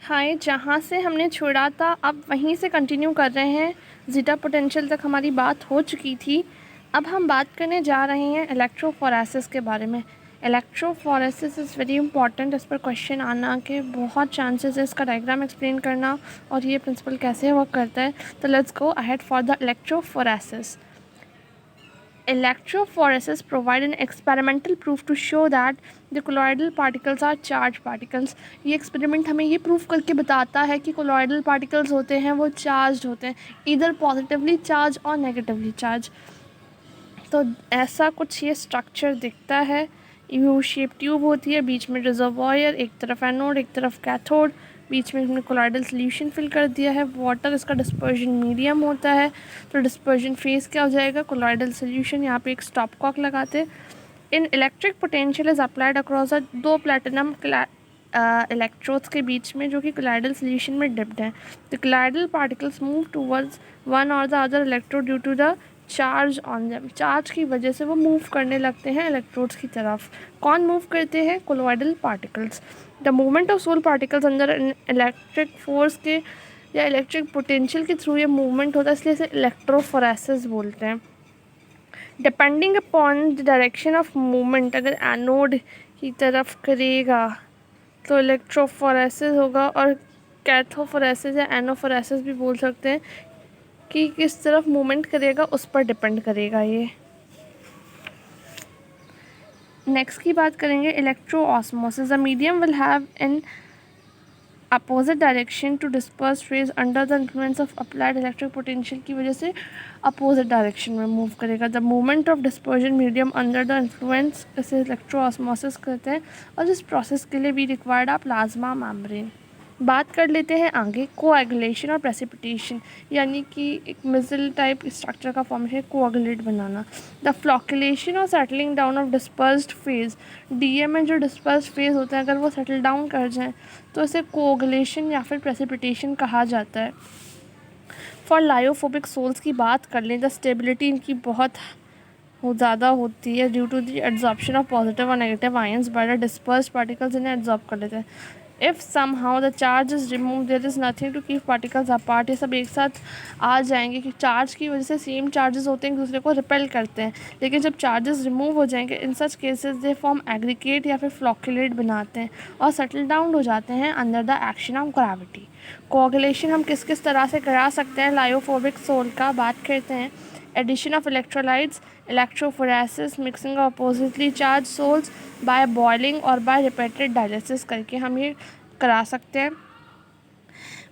हाय, जहाँ से हमने छोड़ा था अब वहीं से कंटिन्यू कर रहे हैं। ज़ीटा पोटेंशियल तक हमारी बात हो चुकी थी। अब हम बात करने जा रहे हैं इलेक्ट्रोफोरेसिस के बारे में। Electrophoresis is very important. इस पर क्वेश्चन आना के बहुत चांसेस है, इसका डायग्राम एक्सप्लेन करना और ये प्रिंसिपल कैसे वर्क करता है। तो let's go ahead for the electrophoresis. Electrophoresis provide an experimental proof to show that the colloidal particles are charged particles. ये एक्सपेरिमेंट हमें ये प्रूफ करके बताता है कि कोलॉइडल पार्टिकल्स होते हैं वो चार्ज होते हैं, इधर पॉजिटिवली चार्ज और नेगेटिवली चार्ज। तो ऐसा कुछ ये स्ट्रक्चर दिखता है। यू शेप ट्यूब होती है, बीच में रिजर्वॉयर, एक तरफ एनोड एक तरफ कैथोड, बीच में हमने कोलॉइडल सोल्यूशन फिल कर दिया है। वाटर इसका डिस्पर्जन मीडियम होता है। तो डिस्पर्जन फेस क्या हो जाएगा, कोलॉइडल सोल्यूशन। यहाँ पे एक स्टॉप कॉक लगाते। In electric potential is applied across दो प्लेटिनम इलेक्ट्रोड्स के बीच में जो कि कोलॉइडल सोल्यूशन में डिप्ड हैं। The colloidal particles move towards one और the other electrode due to the charge on them. Charge की वजह से वो मूव करने लगते हैं इलेक्ट्रोड्स की तरफ। कौन मूव करते हैं, colloidal particles. The movement of sol particles अंदर इलेक्ट्रिक फोर्स के या इलेक्ट्रिक पोटेंशियल के थ्रू ये मूवमेंट होता है, इसलिए इसे इलेक्ट्रोफोरेसिस बोलते हैं। Depending upon the direction of movement, अगर एनोड की तरफ करेगा तो इलेक्ट्रोफोरेसिस होगा, और कैथोफोरेसिस या एनोफोरेसिस भी बोल सकते हैं कि किस तरफ मूवमेंट करेगा उस पर डिपेंड करेगा ये। नेक्स्ट की बात करेंगे electro osmosis. The medium will have in opposite direction to disperse rays under the influence of applied electric potential की वजह से अपोजिट डायरेक्शन में मूव करेगा। The movement of dispersion medium under the influence इसे electro osmosis कहते हैं, और इस प्रोसेस के लिए भी रिक्वायर्ड आ प्लाज्मा मेम्ब्रेन। बात कर लेते हैं आगे कोएगुलेशन और प्रेसिपिटेशन, यानी कि एक मिसल टाइप स्ट्रक्चर का फॉर्मेशन, कोएगुलेट बनाना। द फ्लॉकुलेशन और settling down of dispersed phase, DM में जो डिस्पर्स्ड फेज होते हैं अगर वो सेटल डाउन कर जाएं तो इसे कोएगुलेशन या फिर प्रेसिपिटेशन कहा जाता है। फॉर लायोफोबिक सोल्स की बात कर लें, द स्टेबिलिटी इनकी बहुत ज़्यादा होती है due to the adsorption of positive और negative ions by the dispersed particles, इन्हें एब्जॉर्ब कर लेते हैं। If somehow the charge is removed there is nothing to keep particles apart. ये सब एक साथ आ जाएंगे कि चार्ज की वजह से सेम चार्जेस होते हैं, एक दूसरे को रिपेल करते हैं, लेकिन जब चार्जेस रिमूव हो जाएंगे in such cases they form aggregate या फिर फ्लॉक्यूलेट बनाते हैं और सेटल डाउन हो जाते हैं under the action of gravity. Coagulation हम किस किस तरह से करा सकते हैं लायोफोबिक सोल का बात करते हैं। Addition of electrolytes, electrophoresis, mixing of oppositely charged sols by boiling और बाय रिपीटेड डायलिसिस करके हम ये करा सकते हैं।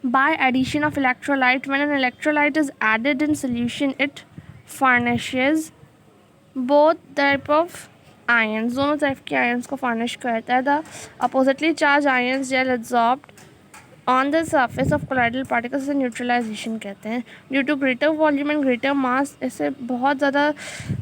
By addition of electrolyte, when an electrolyte is added in solution it furnishes both type of ions, दोनों type के ions को फर्निश करता है। द अपोजिटली चार्ज आयंस जेल absorbed on the surface of colloidal particles से neutralization कहते हैं। Due to greater volume and greater मास, इससे बहुत ज़्यादा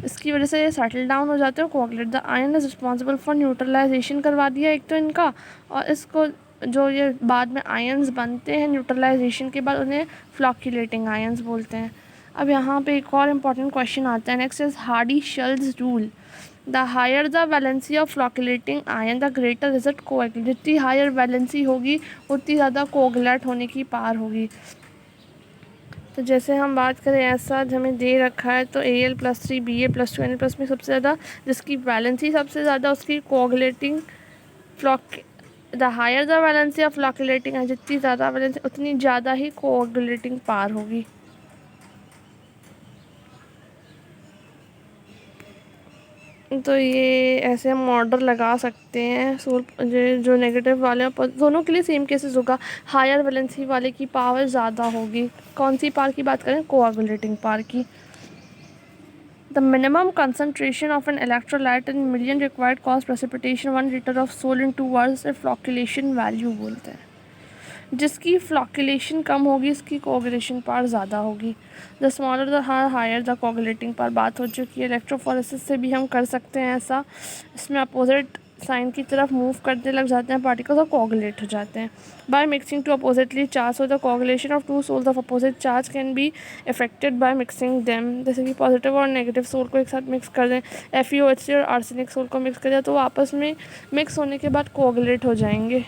इसकी वजह से सेटल डाउन हो जाते हैं coagulate. The ion is responsible for neutralization करवा दिया एक तो इनका, और इसको जो ये बाद में आयंस बनते हैं न्यूट्रलाइजेशन के बाद उन्हें फ्लॉक्यूलेटिंग आयंस बोलते हैं। अब यहाँ पे एक और इम्पॉर्टेंट क्वेश्चन आता है। Next is Hardy Schulze rule. The higher the valency of flocculating ion the greater is it coagulate. जितनी हायर वैलेंसी होगी उतनी ज़्यादा कोएगुलेट होने की पार होगी। तो जैसे हम बात करें ऐसा हमें दे रखा है, तो Al+3 Ba+2 Na+ में सबसे ज़्यादा जिसकी वैलेंसी सबसे ज़्यादा उसकी coagulating the higher the valency of flocculating है, जितनी ज़्यादा वैलेंसी उतनी ज़्यादा ही कोएगुलेटिंग पार होगी। तो ये ऐसे हम ऑर्डर लगा सकते हैं। सोल जो नेगेटिव वाले दोनों के लिए सेम केसेस होगा, हायर वैलेंसी वाले की पावर ज़्यादा होगी। कौन सी पार की बात करें, कोएगुलेटिंग पार की। The minimum concentration of an electrolyte in million required cause precipitation 1 litre of sol in 2 hours से फ्लॉक्यूलेशन वैल्यू बोलते हैं। जिसकी फ्लॉक्यूलेशन कम होगी इसकी कोएगुलेशन पावर ज़्यादा होगी। The smaller the higher the coagulating power. बात हो चुकी है इलेक्ट्रोफोरेसिस से भी हम कर सकते हैं ऐसा। इसमें अपोजिट साइन की तरफ मूव करने लग जाते हैं पार्टिकल्स और कोएगुलेट हो जाते हैं। By mixing two oppositely charge, so the coagulation of two sols of opposite charge can be effected by mixing them. जैसे कि पॉजिटिव और नेगेटिव सोल को एक साथ मिक्स कर दें, FeOH और आर्सेनिक सोल को मिक्स कर दें, तो वो आपस में मिक्स होने के बाद कोएगुलेट हो जाएंगे।